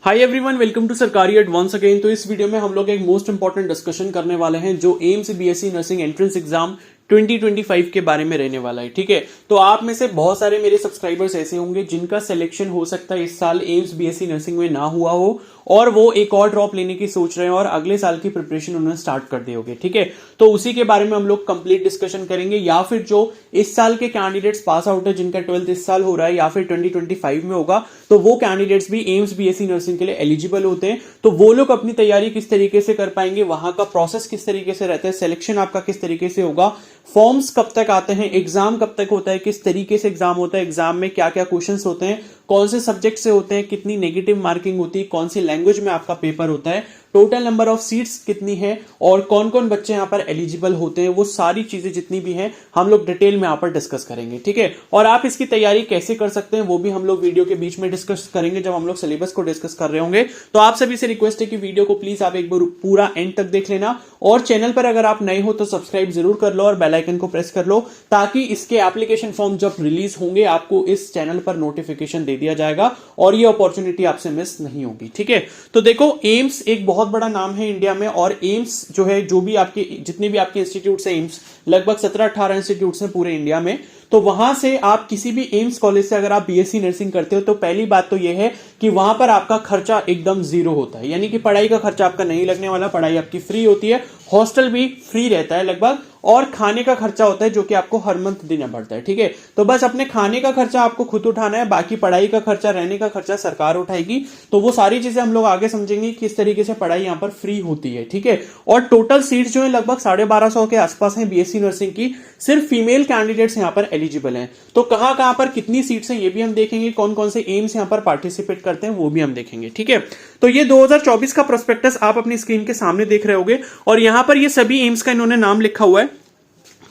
Hi everyone, welcome to सरकारी advance again. तो इस वीडियो में हम लोग एक मोस्ट इंपॉर्टेंट डिस्कशन करने वाले हैं जो AIIMS BSc nursing entrance exam 2025 के बारे में रहने वाला है। ठीक है, तो आप में से बहुत सारे मेरे सब्सक्राइबर्स ऐसे होंगे जिनका सिलेक्शन हो सकता है इस साल एम्स बीएससी नर्सिंग में ना हुआ हो और वो एक और ड्रॉप लेने की सोच रहे हैं और अगले साल की प्रिपरेशन उन्होंने स्टार्ट कर दी होगी। ठीक है, तो उसी के बारे में हम लोग कंप्लीट डिस्कशन करेंगे, या फिर जो इस साल के कैंडिडेट्स पास आउट है जिनका 12th इस साल हो रहा है या फिर 2025 में होगा, तो वो कैंडिडेट्स भी एम्स बीएससी नर्सिंग के लिए एलिजिबल होते हैं। तो वो लोग अपनी तैयारी किस तरीके से कर पाएंगे, वहां का प्रोसेस किस तरीके से रहता है, सिलेक्शन आपका किस तरीके से होगा, फॉर्म्स कब तक आते हैं, एग्जाम कब तक होता है, किस तरीके से एग्जाम होता है, एग्जाम में क्या क्या क्वेश्चंस होते हैं, कौन से सब्जेक्ट से होते हैं, कितनी नेगेटिव मार्किंग होती है, कौन सी लैंग्वेज में आपका पेपर होता है, टोटल नंबर ऑफ सीट्स कितनी है और कौन कौन बच्चे यहां पर एलिजिबल होते हैं, वो सारी चीजें जितनी भी हैं हम लोग डिटेल में यहां पर डिस्कस करेंगे। ठीक है, और आप इसकी तैयारी कैसे कर सकते हैं वो भी हम लोग वीडियो के बीच में डिस्कस करेंगे जब हम लोग सिलेबस को डिस्कस कर रहे होंगे। तो आप सभी से रिक्वेस्ट है कि वीडियो को प्लीज आप एक बार पूरा एंड तक देख लेना और चैनल पर अगर आप नए हो तो सब्सक्राइब जरूर कर लो और बेल आइकन को प्रेस कर लो ताकि इसके एप्लीकेशन फॉर्म जब रिलीज होंगे आपको इस चैनल पर नोटिफिकेशन दे दिया जाएगा और ये अपॉर्चुनिटी आपसे मिस नहीं होगी। ठीक है, तो देखो एम्स एक बहुत बड़ा नाम है इंडिया में और एम्स जो है, जो भी आपके जितने भी आपके इंस्टीट्यूट्स हैं, एम्स लगभग 17-18 इंस्टीट्यूट्स हैं पूरे इंडिया में। तो वहां से आप किसी भी एम्स कॉलेज से अगर आप बीएससी नर्सिंग करते हो तो पहली बात तो यह है कि वहां पर आपका खर्चा एकदम जीरो होता है, यानी कि पढ़ाई का खर्चा आपका नहीं लगने वाला, पढ़ाई आपकी फ्री होती है, हॉस्टल भी फ्री रहता है लगभग, और खाने का खर्चा होता है जो कि आपको हर मंथ देना पड़ता है। ठीक है, तो बस अपने खाने का खर्चा आपको खुद उठाना है, बाकी पढ़ाई का खर्चा, रहने का खर्चा सरकार उठाएगी। तो वो सारी चीजें हम लोग आगे समझेंगे किस तरीके से पढ़ाई यहाँ पर फ्री होती है। ठीक है, और टोटल सीट्स जो है लगभग 1250 के आसपास है बीएससी नर्सिंग की, सिर्फ फीमेल कैंडिडेट्स यहाँ पर एलिजिबल हैं। तो कहां पर कितनी सीट्स हैं ये भी हम देखेंगे, कौन कौन से एम्स यहाँ पर पार्टिसिपेट करते हैं वो भी हम देखेंगे। ठीक है, तो ये 2024 का प्रोस्पेक्टस आप अपनी स्क्रीन के सामने देख रहे होंगे और यहां पर ये सभी एम्स का इन्होंने नाम लिखा हुआ है।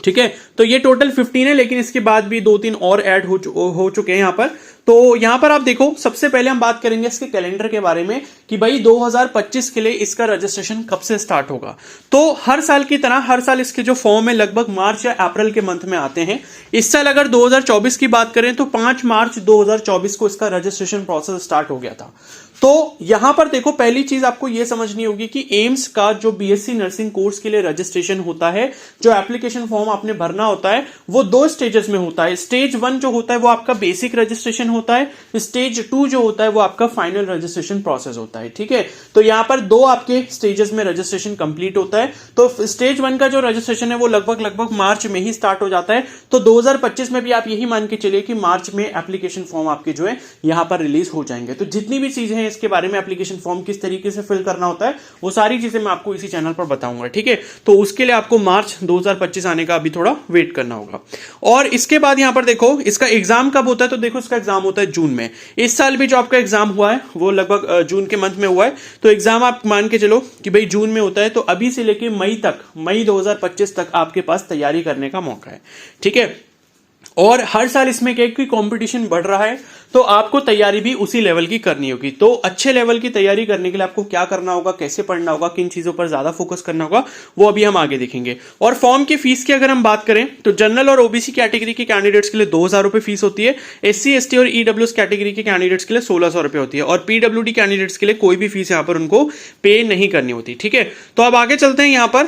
ठीक है, तो ये टोटल 15 है, लेकिन इसके बाद भी 2-3 और ऐड हो चुके हैं यहां पर। तो यहां पर आप देखो, सबसे पहले हम बात करेंगे इसके कैलेंडर के बारे में कि भाई 2025 के लिए इसका रजिस्ट्रेशन कब से स्टार्ट होगा। तो हर साल की तरह हर साल इसके जो फॉर्म है लगभग मार्च या अप्रैल के मंथ में आते हैं। इस साल अगर 2024 की बात करें तो 5 मार्च 2024 को इसका रजिस्ट्रेशन प्रोसेस स्टार्ट हो गया था। तो यहां पर देखो, पहली चीज आपको यह समझनी होगी कि एम्स का जो बीएससी नर्सिंग कोर्स के लिए रजिस्ट्रेशन होता है, जो एप्लीकेशन फॉर्म आपने भरना होता है, वो 2 स्टेजेस में होता है। स्टेज 1 जो होता है वो आपका बेसिक रजिस्ट्रेशन होता है, स्टेज 2 जो होता है वो आपका फाइनल रजिस्ट्रेशन प्रोसेस होता है। ठीक है, तो यहां पर 2 आपके स्टेजेस में रजिस्ट्रेशन कंप्लीट होता है। तो स्टेज 1 का जो रजिस्ट्रेशन है वो लगभग मार्च में ही स्टार्ट हो जाता है। तो 2025 में भी आप यही मान के चलिए कि मार्च में एप्लीकेशन फॉर्म आपके जो है यहां पर रिलीज हो जाएंगे। तो जितनी भी चीजें इसके बारे में, एप्लीकेशन फॉर्म किस तरीके से फिल करना होता है, वो सारी चीजें मैं आपको इसी चैनल पर बताऊंगा। ठीक है, तो उसके लिए आपको मार्च 2025 आने का अभी थोड़ा वेट करना होगा। और इसके बाद यहां पर देखो इसका एग्जाम कब होता है, तो देखो इसका एग्जाम होता है जून में। इस साल भी जो आपका एग्जाम हुआ है वो लगभग जून के मंथ में हुआ है। तो एग्जाम आप मान के चलो कि भाई जून में होता है, तो अभी से लेके मई 2025 तक आपके पास तैयारी करने का मौका है। ठीक है, और हर साल इसमें क्या कि कंपटीशन बढ़ रहा है, तो आपको तैयारी भी उसी लेवल की करनी होगी। तो अच्छे लेवल की तैयारी करने के लिए आपको क्या करना होगा, कैसे पढ़ना होगा, किन चीजों पर ज्यादा फोकस करना होगा, वो अभी हम आगे देखेंगे। और फॉर्म की फीस की अगर हम बात करें तो जनरल और ओबीसी कैटेगरी के कैंडिडेट्स के लिए 2000 रुपए फीस होती है, एससी एसटी और ईडब्ल्यूएस कैटेगरी के कैंडिडेट्स के लिए 1600 रुपए होती है, और पीडब्ल्यूडी कैंडिडेट्स के लिए कोई भी फीस यहां पर उनको पे नहीं करनी होती। ठीक है, तो अब आगे चलते हैं यहां पर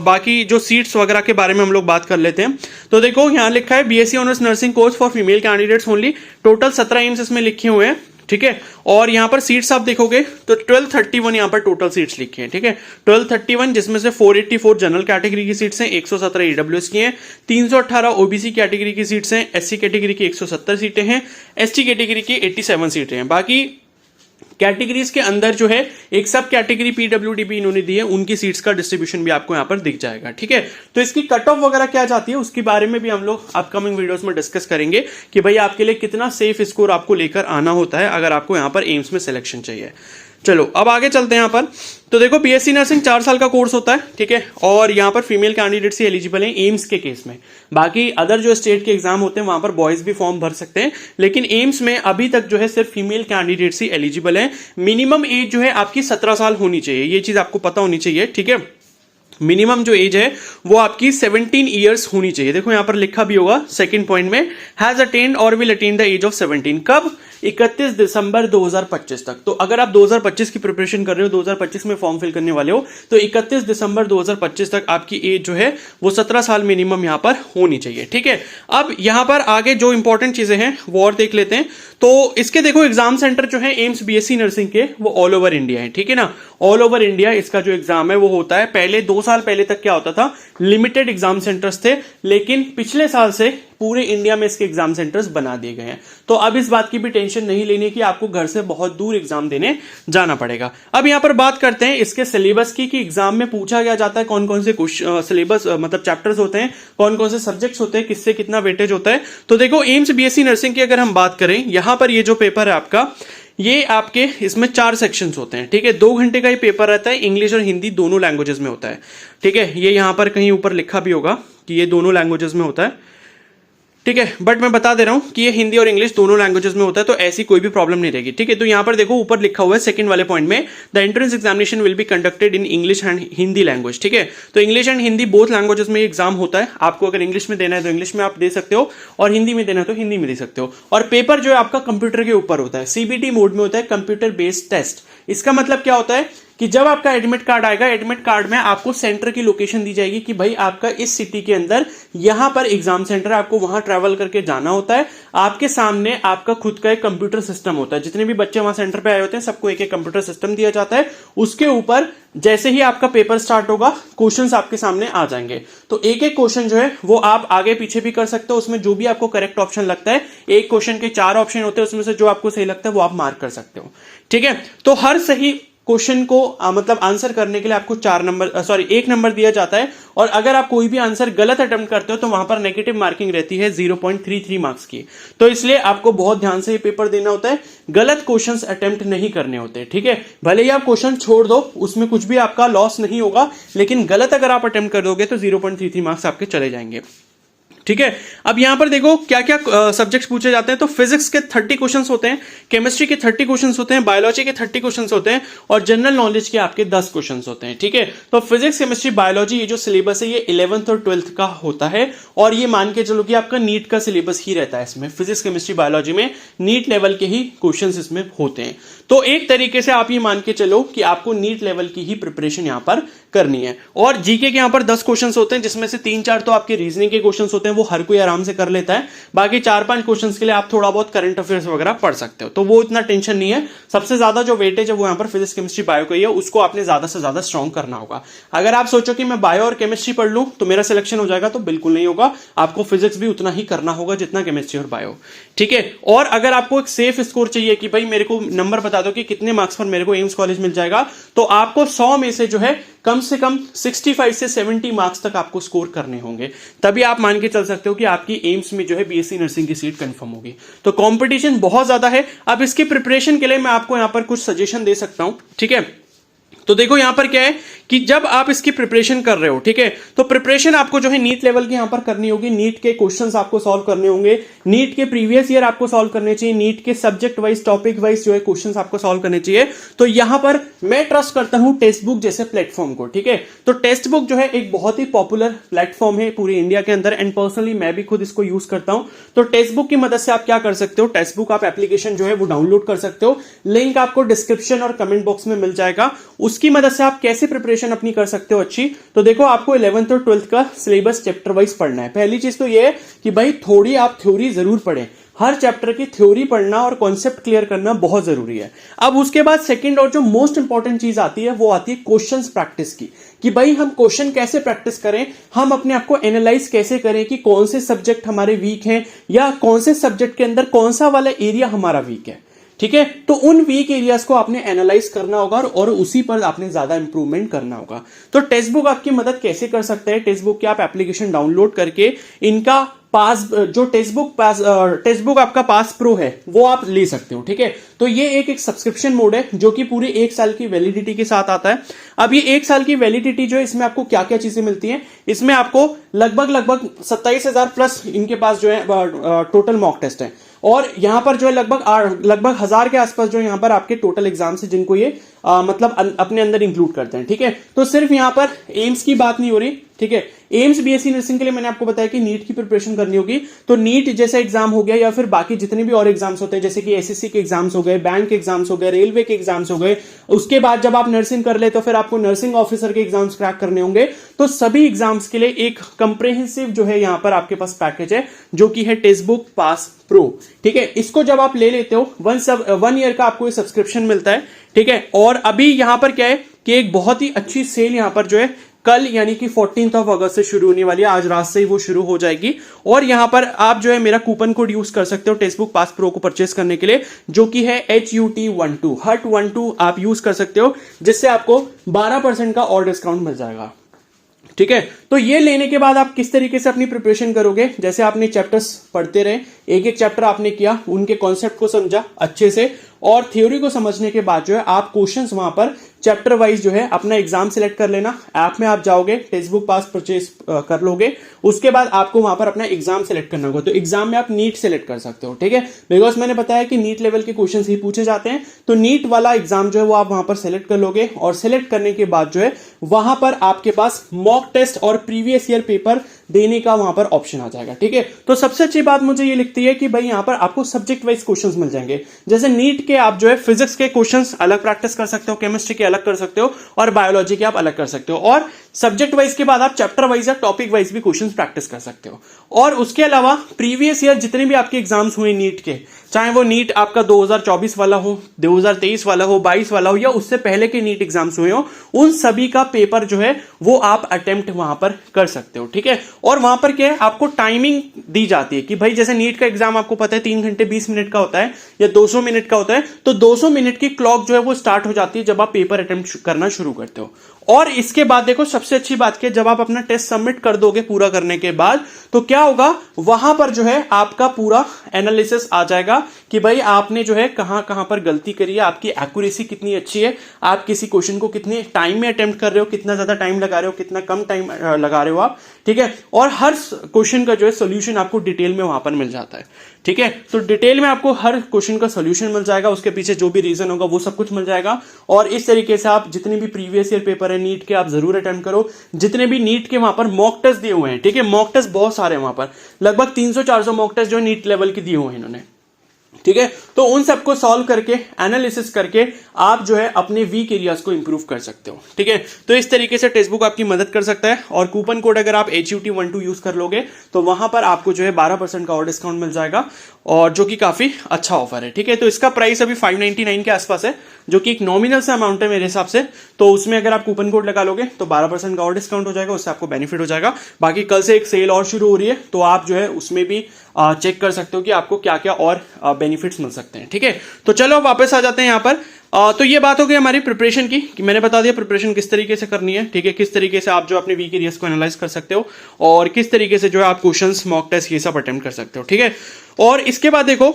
बाकी जो सीट्स वगैरह के बारे में हम लोग बात कर लेते हैं। तो देखो यहां लिखा है BSc honours nursing course for female candidates only, total 17 AIIMS इसमें लिखे हुए हैं। ठीक है, और यहां पर सीट्स आप देखोगे तो 1231 यहां पर टोटल सीट्स लिखी हैं। ठीक है, 1231 जिसमें से 484 जनरल कैटेगरी की सीट्स हैं, 117 ईडब्ल्यूएस की हैं, 318 ओबीसी कैटेगरी की सीट्स हैं, एससी कैटेगरी की 170 सीटें हैं, एसटी कैटेगरी की 87 सीटें हैं। बाकी कैटेगरीज के अंदर जो है एक सब कैटेगरी पीडब्ल्यूडी भी इन्होंने दी है, उनकी सीट्स का डिस्ट्रीब्यूशन भी आपको यहां पर दिख जाएगा। ठीक है, तो इसकी कट ऑफ वगैरह क्या जाती है उसके बारे में भी हम लोग अपकमिंग वीडियोस में डिस्कस करेंगे कि भाई आपके लिए कितना सेफ स्कोर आपको लेकर आना होता है अगर आपको यहां पर एम्स में सिलेक्शन चाहिए। चलो अब आगे चलते हैं यहां पर। तो देखो बीएससी नर्सिंग 4 साल का कोर्स होता है। ठीक है, और यहां पर फीमेल कैंडिडेट्स ही एलिजिबल हैं एम्स के केस में। बाकी अदर जो स्टेट के एग्जाम होते हैं वहां पर बॉयज भी फॉर्म भर सकते हैं, लेकिन एम्स में अभी तक जो है सिर्फ फीमेल कैंडिडेट्स ही एलिजिबल हैं। मिनिमम एज जो है आपकी 17 साल होनी चाहिए, ये चीज आपको पता होनी चाहिए। ठीक है, मिनिमम जो एज है वो आपकी 17 ईयर्स होनी चाहिए। देखो यहां पर लिखा भी होगा सेकंड पॉइंट में, हैज अटेन्ड और will attain the age of 17। कब 31 दिसंबर 2025 तक। तो अगर आप 2025 की प्रिपरेशन कर रहे हो, 2025 में फॉर्म फिल करने वाले हो, तो 31 दिसंबर 2025 तक आपकी एज जो है वो 17 साल मिनिमम यहां पर होनी चाहिए। ठीक है, अब यहां पर आगे जो इंपॉर्टेंट चीजें हैं वो और देख लेते हैं। तो इसके देखो एग्जाम सेंटर जो है एम्स बीएससी नर्सिंग के वो ऑल ओवर इंडिया है। ठीक है ना, ऑल ओवर इंडिया इसका जो एग्जाम है वो होता है। पहले 2 साल पहले तक क्या होता था, लिमिटेड एग्जाम सेंटर्स थे, लेकिन पिछले साल से पूरे इंडिया में इसके एग्जाम सेंटर्स बना दिए गए हैं। तो अब इस बात की भी टेंशन नहीं लेनी कि आपको घर से बहुत दूर एग्जाम देने जाना पड़ेगा। अब यहां पर बात करते हैं इसके सिलेबस की, कि एग्जाम में पूछा क्या जाता है, कौन कौन से सिलेबस मतलब चैप्टर्स होते हैं, कौन कौन से सब्जेक्ट्स होते हैं, किससे कितना वेटेज होता है। तो देखो एम्स बीएससी नर्सिंग की अगर हम बात करें, यहां पर ये जो पेपर है आपका, ये आपके इसमें 4 सेक्शंस होते हैं। ठीक है, 2 घंटे का ये पेपर रहता है, इंग्लिश और हिंदी दोनों लैंग्वेजेस में होता है। ठीक है, ये यहां पर कहीं ऊपर लिखा भी होगा कि ये दोनों लैंग्वेजेस में होता है। ठीक है, बट मैं बता दे रहा हूं कि ये हिंदी और इंग्लिश दोनों लैंग्वेजेस में होता है, तो ऐसी कोई भी प्रॉब्लम नहीं रहेगी। ठीक है, तो यहां पर देखो ऊपर लिखा हुआ है सेकंड वाले पॉइंट में, the entrance examination will be conducted in English and Hindi language. ठीक है, तो English and Hindi both languages में एग्जाम होता है। आपको अगर इंग्लिश में देना है तो इंग्लिश में आप दे सकते हो, और हिंदी में देना है तो हिंदी में दे सकते हो। और पेपर जो है आपका कंप्यूटर के ऊपर होता है, सीबीटी मोड में होता है, कंप्यूटर बेस्ड टेस्ट। इसका मतलब क्या होता है कि जब आपका एडमिट कार्ड आएगा, एडमिट कार्ड में आपको सेंटर की लोकेशन दी जाएगी कि भाई आपका इस सिटी के अंदर यहां पर एग्जाम सेंटर है, आपको वहां ट्रैवल करके जाना होता है। आपके सामने आपका खुद का एक कंप्यूटर सिस्टम होता है, जितने भी बच्चे वहां सेंटर पे आए होते हैं सबको एक एक कंप्यूटर सिस्टम दिया जाता है। उसके ऊपर जैसे ही आपका पेपर स्टार्ट होगा, क्वेश्चंस आपके सामने आ जाएंगे। तो एक एक क्वेश्चन जो है वो आप आगे पीछे भी कर सकते हो, उसमें जो भी आपको करेक्ट ऑप्शन लगता है, एक क्वेश्चन के 4 ऑप्शन होते हैं, उसमें से जो आपको सही लगता है वो आप मार्क कर सकते हो। ठीक है, तो हर सही क्वेश्चन को मतलब आंसर करने के लिए आपको 1 नंबर दिया जाता है, और अगर आप कोई भी आंसर गलत अटेम्प्ट करते हो तो वहां पर नेगेटिव मार्किंग रहती है 0.33 मार्क्स की। तो इसलिए आपको बहुत ध्यान से ये पेपर देना होता है, गलत क्वेश्चंस अटेम्प्ट नहीं करने होते। ठीक है, भले ही आप क्वेश्चन छोड़ दो, उसमें कुछ भी आपका लॉस नहीं होगा, लेकिन गलत अगर आप अटेम्प्ट कर दोगे तो 0.33 मार्क्स आपके चले जाएंगे। ठीक है, अब यहां पर देखो क्या क्या सब्जेक्ट्स पूछे जाते हैं। तो फिजिक्स के 30 क्वेश्चंस होते हैं, केमिस्ट्री के 30 क्वेश्चंस होते हैं, बायोलॉजी के 30 क्वेश्चंस होते हैं, और जनरल नॉलेज के आपके 10 क्वेश्चंस होते हैं। ठीक है, तो फिजिक्स केमिस्ट्री बायोलॉजी ये जो सिलेबस है ये 11th और 12th का होता है, और ये मान के चलो कि आपका नीट का सिलेबस ही रहता है। इसमें फिजिक्स केमिस्ट्री बायोलॉजी में नीट लेवल के ही क्वेश्चन इसमें होते हैं। तो एक तरीके से आप ये मान के चलो कि आपको नीट लेवल की ही प्रिपरेशन यहां पर करनी है। और जीके के यहां पर 10 क्वेश्चंस होते हैं, जिसमें से 3-4 तो आपके रीजनिंग के क्वेश्चंस होते हैं, वो हर कोई आराम से कर लेता है। बाकी 4-5 क्वेश्चंस के लिए आप थोड़ा बहुत करंट अफेयर्स वगैरह पढ़ सकते हो, तो वो इतना टेंशन नहीं है। सबसे ज्यादा जो वेटेज है वो यहां पर फिजिक्स केमिस्ट्री बायो को ही है, उसको आपने ज्यादा से ज्यादा स्ट्रॉन्ग करना होगा। अगर आप सोचो कि मैं बायो और केमिस्ट्री पढ़ लूं तो मेरा सिलेक्शन हो जाएगा, तो बिल्कुल नहीं होगा। आपको फिजिक्स भी उतना ही करना होगा जितना केमिस्ट्री और बायो। ठीक है, और अगर आपको एक सेफ स्कोर चाहिए कि भाई मेरे को नंबर बता दो कि कितने मार्क्स पर मेरे को एम्स कॉलेज मिल जाएगा, तो आपको 100 में से जो है कम से कम 65 से 70 मार्क्स तक आपको स्कोर करने होंगे, तभी आप मान के चल सकते हो कि आपकी एम्स में जो है बीएससी नर्सिंग की सीट कंफर्म होगी। तो कंपटीशन बहुत ज्यादा है। अब इसकी प्रिपरेशन के लिए मैं आपको यहां पर कुछ सजेशन दे सकता हूं। ठीक है, तो देखो यहां पर क्या है कि जब आप इसकी प्रिपरेशन कर रहे हो, ठीक है, तो प्रिपरेशन आपको जो है नीट लेवल की यहां पर करनी होगी। नीट के क्वेश्चंस आपको सॉल्व करने होंगे, नीट के प्रीवियस ईयर आपको सॉल्व करने चाहिए, नीट के सब्जेक्ट वाइज टॉपिक वाइज जो है क्वेश्चंस आपको सॉल्व करने चाहिए। तो यहां पर मैं ट्रस्ट करता हूं टेक्स्ट बुक जैसे प्लेटफॉर्म को। ठीक है, तो टेक्स्ट बुक जो है एक बहुत ही पॉपुलर प्लेटफॉर्म है पूरी इंडिया के अंदर, एंड पर्सनली मैं भी खुद इसको यूज करता हूं। तो टेक्स्ट बुक की मदद से आप क्या कर सकते हो, टेक्स्ट बुक आप एप्लीकेशन जो है वो डाउनलोड कर सकते हो, लिंक आपको डिस्क्रिप्शन और कमेंट बॉक्स में मिल जाएगा। उसकी मदद से आप कैसे प्रिपरेशन अपनी कर सकते हो अच्छी, तो देखो आपको 11th और 12th का सिलेबस चैप्टर वाइज पढ़ना है। पहली चीज तो ये है कि भाई थोड़ी आप थ्योरी जरूर पढ़ें, हर चैप्टर की थ्योरी पढ़ना और कॉन्सेप्ट क्लियर करना बहुत जरूरी है। अब उसके बाद सेकंड और जो मोस्ट इंपॉर्टेंट चीज आती है वो आती है क्वेश्चंस प्रैक्टिस की, कि भाई हम क्वेश्चन कैसे प्रैक्टिस करें, हम अपने आप को एनालाइज कैसे करें कि कौन से सब्जेक्ट हमारे वीक हैं, या कौन से सब्जेक्ट के अंदर कौन सा वाला एरिया हमारा वीक है। ठीक है, तो उन वीक एरियाज को आपने एनालाइज करना होगा और उसी पर आपने ज्यादा इंप्रूवमेंट करना होगा। तो टेक्स्ट बुक आपकी मदद कैसे कर सकता है, टेक्स्ट बुक की आप एप्लीकेशन डाउनलोड करके इनका पास जो टेक्स्ट बुक आपका पास प्रो है वो आप ले सकते हो। ठीक है, तो ये एक सब्सक्रिप्शन मोड है जो कि पूरे 1 साल की वैलिडिटी के साथ आता है। अब ये 1 साल की वैलिडिटी जो है, इसमें आपको क्या क्या चीजें मिलती हैं, इसमें आपको लगभग 27,000 प्लस इनके पास जो है टोटल मॉक टेस्ट है, और यहां पर जो है लगभग 1000 के आसपास जो यहां पर आपके टोटल एग्जाम्स है जिनको ये मतलब अपने अंदर इंक्लूड करते हैं। ठीक है, तो सिर्फ यहां पर एम्स की बात नहीं हो रही, ठीक है। एम्स बीएससी नर्सिंग के लिए मैंने आपको बताया कि नीट की प्रिपरेशन करनी होगी, तो नीट जैसा एग्जाम हो गया या फिर बाकी जितने भी और एग्जाम्स होते हैं, जैसे कि एसएससी के एग्जाम्स हो गए, बैंक के एग्जाम्स हो गए, रेलवे के एग्जाम्स हो गए, उसके बाद जब आप नर्सिंग कर ले तो फिर आपको नर्सिंग ऑफिसर के एग्जाम्स क्रैक करने होंगे। तो सभी एग्जाम्स के लिए एक कंप्रेहेंसिव जो है यहां पर आपके पास पैकेज है, जो कि है टेक्स्ट बुक पास प्रो, ठीक है। इसको जब आप ले लेते हो 1 ईयर का आपको सब्सक्रिप्शन मिलता है, ठीक है। और अभी यहां पर क्या है कि एक बहुत ही अच्छी सेल यहां पर जो है कल यानी कि 14 अगस्त से शुरू होने वाली है, आज रात से ही वो शुरू हो जाएगी। और यहां पर आप जो है मेरा कूपन कोड यूज कर सकते हो टेक्स्ट बुक पास प्रो को परचेस करने के लिए, जो कि है HUT12 HUT12 आप यूज कर सकते हो, जिससे आपको 12% का और डिस्काउंट मिल जाएगा, ठीक है। तो ये लेने के बाद आप किस तरीके से अपनी प्रिपरेशन करोगे, जैसे आपने चैप्टर्स पढ़ते रहे, एक एक चैप्टर आपने किया, उनके कॉन्सेप्ट को समझा अच्छे से, और थ्योरी को समझने के बाद जो है आप क्वेश्चंस वहां पर चैप्टर वाइज जो है अपना एग्जाम सिलेक्ट कर लेना। ऐप में आप जाओगे, टेक्स्ट बुक पास परचेज कर लोगे, उसके बाद आपको वहां पर अपना एग्जाम सिलेक्ट करना होगा। तो एग्जाम में आप नीट सिलेक्ट कर सकते हो, ठीक है, बिकॉज मैंने बताया कि नीट लेवल के क्वेश्चंस ही पूछे जाते हैं। तो नीट वाला एग्जाम जो है वो आप वहां पर सिलेक्ट कर लोगे, और सिलेक्ट करने के बाद जो है वहां पर आपके पास मॉक टेस्ट और प्रीवियस ईयर पेपर देने का वहां पर ऑप्शन आ जाएगा, ठीक है। तो सबसे अच्छी बात मुझे ये लगती है कि भाई यहां पर आपको सब्जेक्ट वाइज क्वेश्चंस मिल जाएंगे। जैसे नीट के आप जो है फिजिक्स के क्वेश्चंस अलग प्रैक्टिस कर सकते हो, केमिस्ट्री के अलग कर सकते हो, और बायोलॉजी के आप अलग कर सकते हो, और सब्जेक्ट वाइज के बाद आप चैप्टर वाइज या टॉपिक वाइज भी क्वेश्चंस प्रैक्टिस कर सकते हो। और उसके अलावा प्रीवियस ईयर जितने भी आपके एग्जाम्स हुए नीट के, चाहे वो नीट आपका 2024 वाला हो, 2023 वाला हो, 22 वाला हो, या उससे पहले के नीट एग्जाम्स हुए हो, उन सभी का पेपर जो है वो आप अटेम्प्ट वहां पर कर सकते हो, ठीक है। और वहां पर क्या है, आपको टाइमिंग दी जाती है कि भाई जैसे नीट का एग्जाम आपको पता है 3 घंटे 20 मिनट का होता है या 200 मिनट का होता है, तो 200 मिनट की क्लॉक जो है वो स्टार्ट हो जाती है जब आप पेपर अटेम्प्ट करना शुरू करते हो। और इसके बाद देखो सबसे अच्छी बात क्या, जब आप अपना टेस्ट सबमिट कर दोगे पूरा करने के बाद, तो क्या होगा, वहां पर जो है आपका पूरा एनालिसिस आ जाएगा कि भाई आपने जो है कहां कहां पर गलती करी है, आपकी एक्यूरेसी कितनी अच्छी है, आप किसी क्वेश्चन को कितने टाइम में अटेम्प्ट कर रहे हो, कितना ज्यादा टाइम लगा रहे हो, कितना कम टाइम लगा रहे हो आप, ठीक है। और हर क्वेश्चन का जो है सोल्यूशन आपको डिटेल में वहां पर मिल जाता है, ठीक है। तो डिटेल में आपको हर क्वेश्चन का सोल्यूशन मिल जाएगा, उसके पीछे जो भी रीजन होगा वो सब कुछ मिल जाएगा। और इस तरीके से आप जितने भी प्रीवियस ईयर पेपर है नीट के, आप जरूर अटेम्प्ट करो। जितने भी नीट के वहां पर मॉक टेस्ट दिए हुए हैं, ठीक है, मॉक टेस्ट बहुत सारे हैं वहां पर, लगभग 300-400 मॉक टेस्ट जो नीट लेवल के दिए हुए हैं इन्होंने, ठीक है। तो उन सबको सॉल्व करके एनालिसिस करके आप जो है अपने वीक एरियाज को इंप्रूव कर सकते हो, ठीक है। तो इस तरीके से टेक्स्ट बुक आपकी मदद कर सकता है। और कूपन कोड अगर आप HUT12 यूज कर लोगे तो वहां पर आपको जो है 12% का और डिस्काउंट मिल जाएगा, और जो कि काफी अच्छा ऑफर है, ठीक है। तो इसका प्राइस अभी 599 के आसपास है, जो कि एक नॉमिनल सा अमाउंट है मेरे हिसाब से। तो उसमें अगर आप कूपन कोड लगा लोगे तो 12% का और डिस्काउंट हो जाएगा, उससे आपको बेनिफिट हो जाएगा। बाकी कल से एक सेल और शुरू हो रही है, तो आप जो है उसमें भी चेक कर सकते हो कि आपको क्या क्या और बेनिफिट्स मिल सकते हैं, ठीक है। तो चलो वापस आ जाते हैं यहाँ पर। तो ये बात हो गई हमारी प्रिपरेशन की, कि मैंने बता दिया प्रिपरेशन किस तरीके से करनी है, ठीक है, किस तरीके से आप जो अपने वीक एरियाज को एनालाइज कर सकते हो, और किस तरीके से जो है आप क्वेश्चंस मॉक टेस्ट ये सब अटेम्प्ट कर सकते हो, ठीक है। और इसके बाद देखो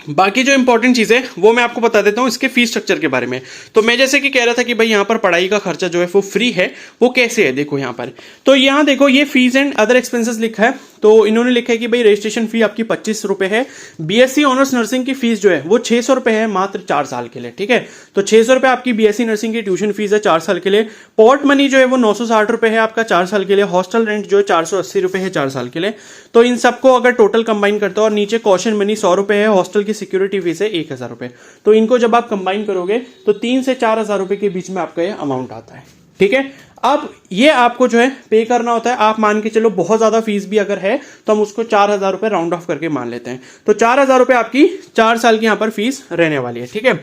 बाकी जो इंपॉर्टेंट चीजें वो मैं आपको बता देता हूं इसके फीस स्ट्रक्चर के बारे में। तो मैं जैसे कि कह रहा था कि भाई यहां पर पढ़ाई का खर्चा जो है वो फ्री है, वो कैसे है देखो यहां पर। तो यहां देखो ये फीस एंड अदर एक्सपेंसेस लिखा है, तो इन्होंने लिखा है कि भाई रजिस्ट्रेशन फी आपकी 25 रुपए है। बीएससी ऑनर्स नर्सिंग की फीस जो है वो 600 रुपए है मात्र 4 साल के लिए, ठीक है। तो 600 रुपए आपकी बीएससी नर्सिंग की ट्यूशन फीस है 4 साल के लिए। पॉट मनी जो है वो 960 रुपए है आपका 4 साल के लिए। हॉस्टल रेंट जो है 480 रुपए है 4 साल के लिए। तो इन सबको अगर टोटल कंबाइन करते हो, और नीचे कॉशन मनी 100 रुपए है, हॉस्टल की सिक्योरिटी फीस है 1000 रुपए, तो इनको जब आप कंबाइन करोगे तो 3 से 4 हजार रुपए के बीच में आपका ये अमाउंट आता है, ठीक है। अब ये आपको जो है पे करना होता है। आप मान के चलो बहुत ज्यादा फीस भी अगर है तो हम उसको 4000 रुपए राउंड ऑफ करके मान लेते हैं। तो 4000 रुपए आपकी 4 साल की यहां पर फीस रहने वाली है, ठीक है।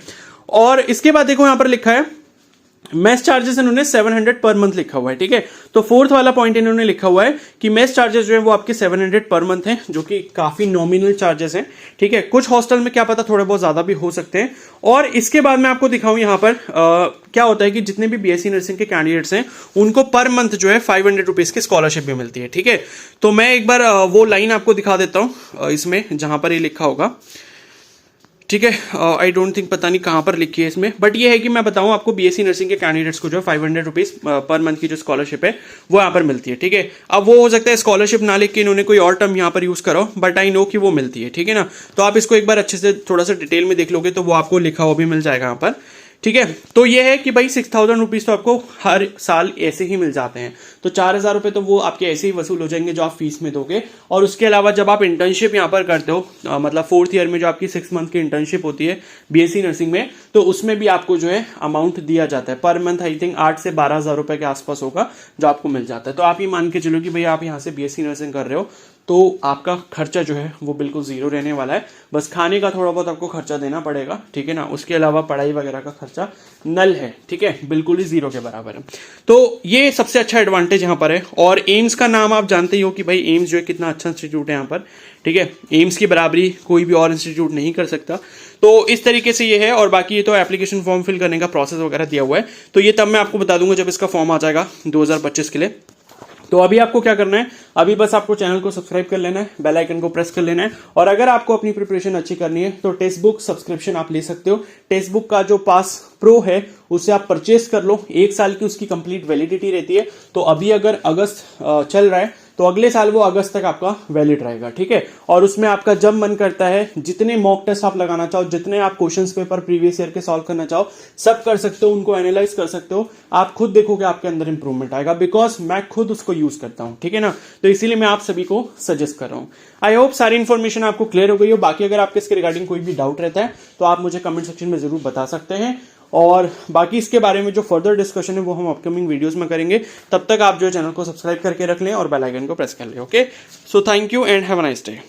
और इसके बाद देखो यहां पर लिखा है मेस चार्जेस, इन्होंने 700 पर मंथ लिखा हुआ है, ठीक है। तो फोर्थ वाला पॉइंट इन्होंने लिखा हुआ है कि मेस चार्जेस जो है वो आपके 700 पर मंथ हैं, जो कि काफी नॉमिनल चार्जेस हैं, ठीक है। कुछ हॉस्टल में क्या पता थोड़े बहुत ज्यादा भी हो सकते हैं। और इसके बाद मैं आपको दिखाऊं यहाँ पर क्या होता है कि जितने भी बीएससी नर्सिंग के कैंडिडेट्स हैं उनको पर मंथ जो है 500 रुपीज की स्कॉलरशिप भी मिलती है, ठीक है। तो मैं एक बार वो लाइन आपको दिखा देता हूं इसमें जहां पर ये लिखा होगा, ठीक है। आई डोंट थिंक, पता नहीं कहां पर लिखी है इसमें, बट ये है कि मैं बताऊं आपको बीएससी नर्सिंग के कैंडिडेट्स को जो 500 रुपीज पर मंथ की जो स्कॉलरशिप है वो यहां पर मिलती है, ठीक है। अब वो हो सकता है स्कॉलरशिप ना लिख के इन्होंने कोई और टर्म यहां पर यूज करो, बट आई नो कि वो मिलती है, ठीक है ना। तो आप इसको एक बार अच्छे से थोड़ा सा डिटेल में देख लोगे तो वो आपको लिखा हुआ भी मिल जाएगा यहां पर ठीक है। तो ये है कि भाई 6,000 रुपीज तो आपको हर साल ऐसे ही मिल जाते हैं, तो 4,000 रुपए तो वो आपके ऐसे ही वसूल हो जाएंगे जो आप फीस में दोगे। और उसके अलावा जब आप इंटर्नशिप यहाँ पर करते हो, मतलब 4th ईयर में जो आपकी 6 मंथ की इंटर्नशिप होती है बीएससी नर्सिंग में, तो उसमें भी आपको जो है अमाउंट दिया जाता है पर मंथ। आई थिंक 8 से 12,000 रुपए के आसपास होगा जो आपको मिल जाता है। तो आप ये मान के चलो कि भाई आप यहाँ से बीएससी नर्सिंग कर रहे हो तो आपका खर्चा जो है वो बिल्कुल जीरो रहने वाला है। बस खाने का थोड़ा बहुत आपको खर्चा देना पड़ेगा, ठीक है ना। उसके अलावा पढ़ाई वगैरह का खर्चा नल है, ठीक है, बिल्कुल ही जीरो के बराबर है। तो ये सबसे अच्छा एडवांटेज यहाँ पर है। और एम्स का नाम आप जानते ही हो कि भाई एम्स जो है कितना अच्छा इंस्टीट्यूट है यहाँ पर, ठीक है। एम्स की बराबरी कोई भी और इंस्टीट्यूट नहीं कर सकता। तो इस तरीके से ये है। और बाकी ये तो एप्लीकेशन फॉर्म फिल करने का प्रोसेस वगैरह दिया हुआ है, तो ये तब मैं आपको बता दूंगा जब इसका फॉर्म आ जाएगा 2025 के लिए। तो अभी आपको क्या करना है, अभी बस आपको चैनल को सब्सक्राइब कर लेना है, बेल आइकन को प्रेस कर लेना है। और अगर आपको अपनी प्रिपरेशन अच्छी करनी है तो टेक्स्ट बुक सब्सक्रिप्शन आप ले सकते हो। टेक्स्ट बुक का जो पास प्रो है उसे आप परचेस कर लो, 1 साल की उसकी कंप्लीट वैलिडिटी रहती है। तो अभी अगर अगस्त चल रहा है तो अगले साल वो अगस्त तक आपका वैलिड रहेगा, ठीक है। और उसमें आपका जब मन करता है जितने मॉक टेस्ट आप लगाना चाहो, जितने आप क्वेश्चंस पेपर प्रीवियस ईयर के सॉल्व करना चाहो, सब कर सकते हो, उनको एनालाइज कर सकते हो। आप खुद देखोगे आपके अंदर इंप्रूवमेंट आएगा, बिकॉज मैं खुद उसको यूज करता हूं, ठीक है ना। तो इसीलिए मैं आप सभी को सजेस्ट कर रहा हूं। आई होप सारी इन्फॉर्मेशन आपको क्लियर हो गई हो। बाकी अगर आपके इसके रिगार्डिंग कोई भी डाउट रहता है तो आप मुझे कमेंट सेक्शन में जरूर बता सकते हैं। और बाकी इसके बारे में जो फर्दर डिस्कशन है वो हम अपकमिंग वीडियोस में करेंगे। तब तक आप जो चैनल को सब्सक्राइब करके रख लें और बेल आइकन को प्रेस कर लें। Okay, so thank you and have a nice day.